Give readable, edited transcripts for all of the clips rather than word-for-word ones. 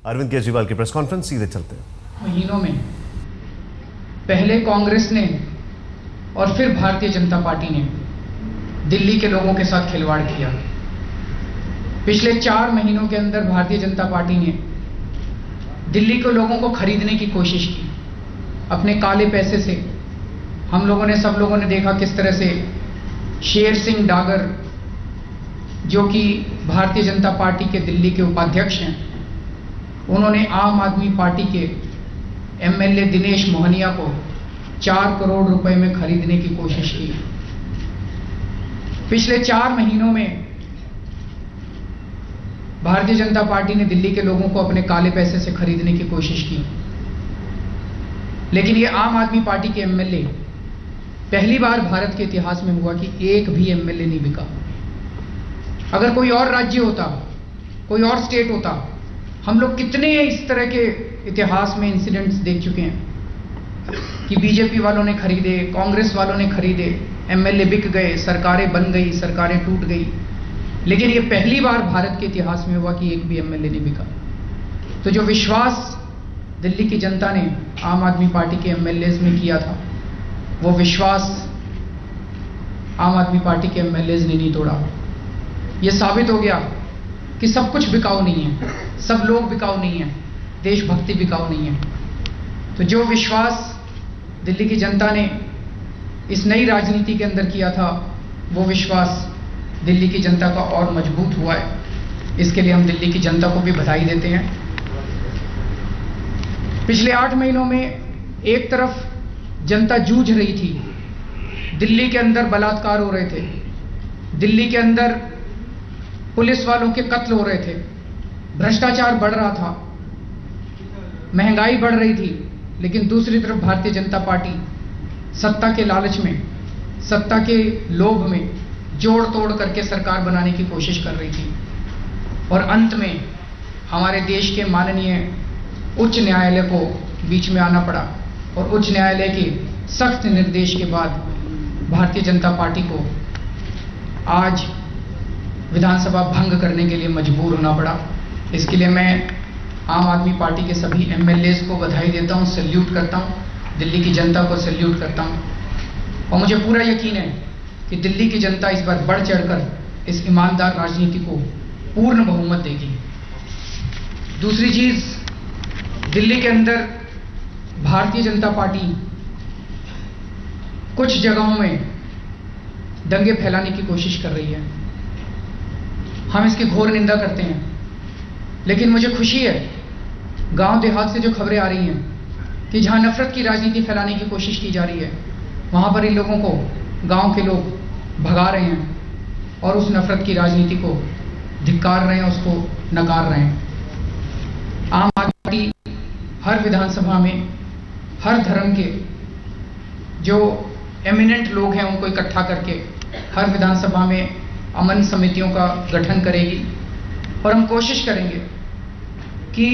अरविंद केजरीवाल की press conference, सीधे चलते हैं। महीनों में पहले कांग्रेस ने और फिर भारतीय जनता पार्टी ने दिल्ली के लोगों के साथ खिलवाड़ किया। पिछले 4 महीनों के अंदर भारतीय जनता पार्टी ने दिल्ली के लोगों को खरीदने की कोशिश की अपने काले पैसे से। हम लोगों ने, सब लोगों ने देखा किस तरह से शेर सिंह डागर, जो कि भारतीय जनता पार्टी के दिल्ली के उपाध्यक्ष हैं, उन्होंने आम आदमी पार्टी के एमएलए दिनेश मोहनिया को 4 करोड़ रुपए में खरीदने की कोशिश की। पिछले 4 महीनों में भारतीय जनता पार्टी ने दिल्ली के लोगों को अपने काले पैसे से खरीदने की कोशिश की, लेकिन ये आम आदमी पार्टी के एमएलए, पहली बार भारत के इतिहास में हुआ कि एक भी एमएलए नहीं बिका। अगर कोई और राज्य होता, कोई और स्टेट होता, हम लोग कितने इस तरह के इतिहास में इंसिडेंट्स देख चुके हैं कि बीजेपी वालों ने खरीदे, कांग्रेस वालों ने खरीदे, एमएलए बिक गए, सरकारें बन गई, सरकारें टूट गई। लेकिन ये पहली बार भारत के इतिहास में हुआ कि एक भी एमएलए नहीं बिका। तो जो विश्वास दिल्ली की जनता ने आम आदमी पार्टी के एमएलएज में किया था, वो विश्वास आम आदमी पार्टी के एमएलएज ने नहीं तोड़ा। ये साबित हो गया कि सब कुछ बिकाऊ नहीं है, सब लोग बिकाऊ नहीं है, देशभक्ति बिकाऊ नहीं है। तो जो विश्वास दिल्ली की जनता ने इस नई राजनीति के अंदर किया था, वो विश्वास दिल्ली की जनता का और मजबूत हुआ है। इसके लिए हम दिल्ली की जनता को भी बधाई देते हैं। पिछले 8 महीनों में एक तरफ जनता जूझ रही थी, दिल्ली के अंदर बलात्कार हो रहे थे, दिल्ली के अंदर पुलिस वालों के कत्ल हो रहे थे, भ्रष्टाचार बढ़ रहा था, महंगाई बढ़ रही थी, लेकिन दूसरी तरफ भारतीय जनता पार्टी सत्ता के लालच में, सत्ता के लोभ में जोड़ तोड़ करके सरकार बनाने की कोशिश कर रही थी। और अंत में हमारे देश के माननीय उच्च न्यायालय को बीच में आना पड़ा और उच्च न्यायालय के सख्त निर्देश के बाद भारतीय जनता पार्टी को आज विधानसभा भंग करने के लिए मजबूर होना पड़ा। इसके लिए मैं आम आदमी पार्टी के सभी एमएलएज को बधाई देता हूं, सैल्यूट करता हूं, दिल्ली की जनता को सैल्यूट करता हूं। और मुझे पूरा यकीन है कि दिल्ली की जनता इस बार बढ़ चढ़कर इस ईमानदार राजनीति को पूर्ण बहुमत देगी। दूसरी चीज, दिल्ली के अंदर भारतीय जनता पार्टी कुछ जगहों में दंगे फैलाने की कोशिश कर रही है। हम इसकी घोर निंदा करते हैं, लेकिन मुझे खुशी है गांव देहात से जो खबरें आ रही हैं कि जहां नफरत की राजनीति फैलाने की कोशिश की जा रही है, वहां पर इन लोगों को गांव के लोग भगा रहे हैं और उस नफरत की राजनीति को धिक्कार रहे हैं, उसको नकार रहे हैं। आम आदमी पार्टी हर विधानसभा में हर धर्म के जो एमिनेंट लोग हैं उनको इकट्ठा करके हर विधानसभा में अमन समितियों का गठन करेगी और हम कोशिश करेंगे कि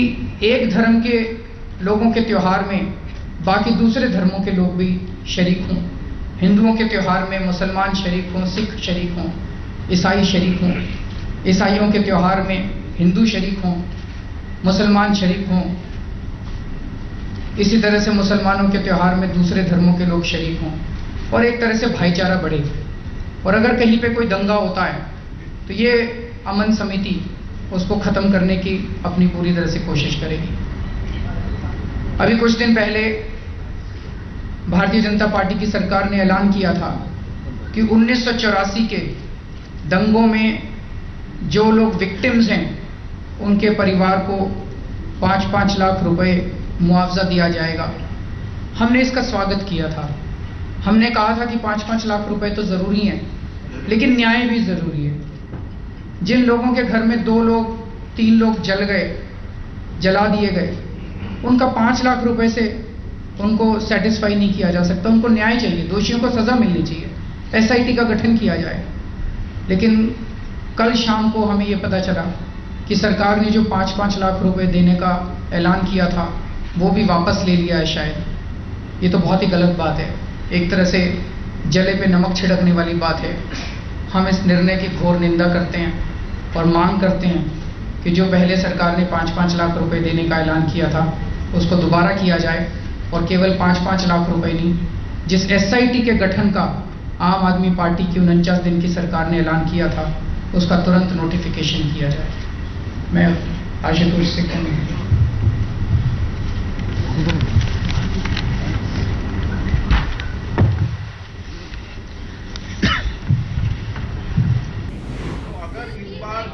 एक धर्म के लोगों के त्योहार में बाकी दूसरे धर्मों के लोग भी शरीक हों। हिंदुओं के त्योहार में मुसलमान शरीक हों, सिख शरीक हों, ईसाई शरीक हों, ईसाइयों के त्योहार में हिंदू शरीक हों, मुसलमान शरीक हों, इसी तरह से मुसलमानों के त्योहार में दूसरे धर्मों के लोग शरीक हों और एक तरह से भाईचारा बढ़े। और अगर कहीं पे कोई दंगा होता है तो ये अमन समिति उसको खत्म करने की अपनी पूरी तरह से कोशिश करेगी। अभी कुछ दिन पहले भारतीय जनता पार्टी की सरकार ने ऐलान किया था कि 1984 के दंगों में जो लोग विक्टिम्स हैं उनके परिवार को 5-5 लाख रुपए मुआवजा दिया जाएगा। हमने इसका स्वागत किया था। हमने कहा था कि 5-5 लाख रुपए तो जरूरी हैं, लेकिन न्याय भी जरूरी है। जिन लोगों के घर में 2 लोग 3 लोग जल गए, जला दिए गए, उनका 5 लाख रुपए से उनको सेटिस्फाई नहीं किया जा सकता। उनको न्याय चाहिए, दोषियों को सजा मिलनी चाहिए, एसआईटी का गठन किया जाए। लेकिन कल शाम को हमें ये पता चला कि सरकार ने जो 5-5 लाख रुपए देने का ऐलान किया था वो भी वापस ले लिया है शायद। ये तो बहुत ही गलत बात है, एक तरह से जले पे नमक छिड़कने वाली बात है। हम इस निर्णय की घोर निंदा करते हैं और मांग करते हैं कि कि जो पहले सरकार ने 5-5 लाख रुपए देने का ऐलान किया था उसको दोबारा किया जाए और केवल 5-5 लाख रुपए नहीं, जिस SIT के गठन का आम आदमी पार्टी की 49 दिन की सरकार ने ऐलान किया था उसका तुरंत नोटिफिकेशन किया जाए। मैं आशुतोष से कहूँगी।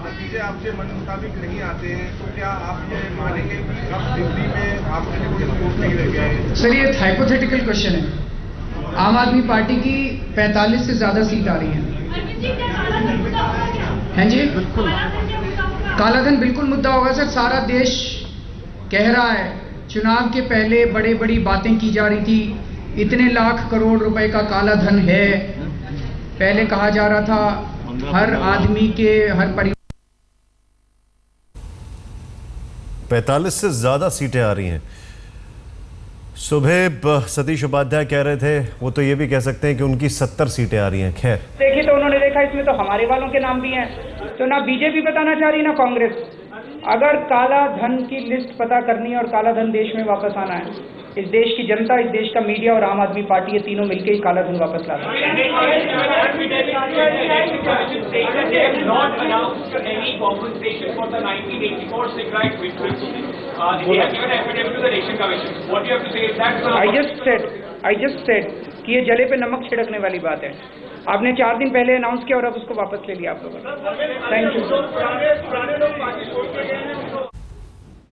नतीजे आपके मन मुताबिक नहीं आते हैं तो क्या आप ये मानेंगे कि अब दिल्ली में आपके लिए कोई स्कोप नहीं रह गया है? सर, ये हाइपोथेटिकल क्वेश्चन है। आम आदमी पार्टी की 45 से ज्यादा सीट आ रही है। हैं जी? बिल्कुल कालाधन बिल्कुल मुद्दा होगा सर। सारा देश कह रहा है, चुनाव के पहले बड़ी बड़ी बातें की जा रही थी, इतने लाख करोड़ रुपए का काला धन है। पहले कहा जा रहा था हर आदमी के हर परिवार 45 से ज्यादा सीटें आ रही हैं। सुबह सतीश उपाध्याय कह रहे थे, वो तो ये भी कह सकते हैं कि उनकी 70 सीटें आ रही हैं। खैर देखिए, तो उन्होंने देखा इसमें तो हमारे वालों के नाम भी हैं, तो ना बीजेपी बताना चाह रही ना कांग्रेस। अगर काला धन की लिस्ट पता करनी है और काला धन देश में वापस आना है, इस देश की जनता, इस देश का मीडिया और आम आदमी पार्टी, ये तीनों मिलकर ही काला धन वापस ला सकते हैं। I just said कि ये जले पे नमक छिड़कने वाली बात है। आपने 4 दिन पहले अनाउंस किया और अब उसको वापस ले लिया आप लोगों ने। Thank you.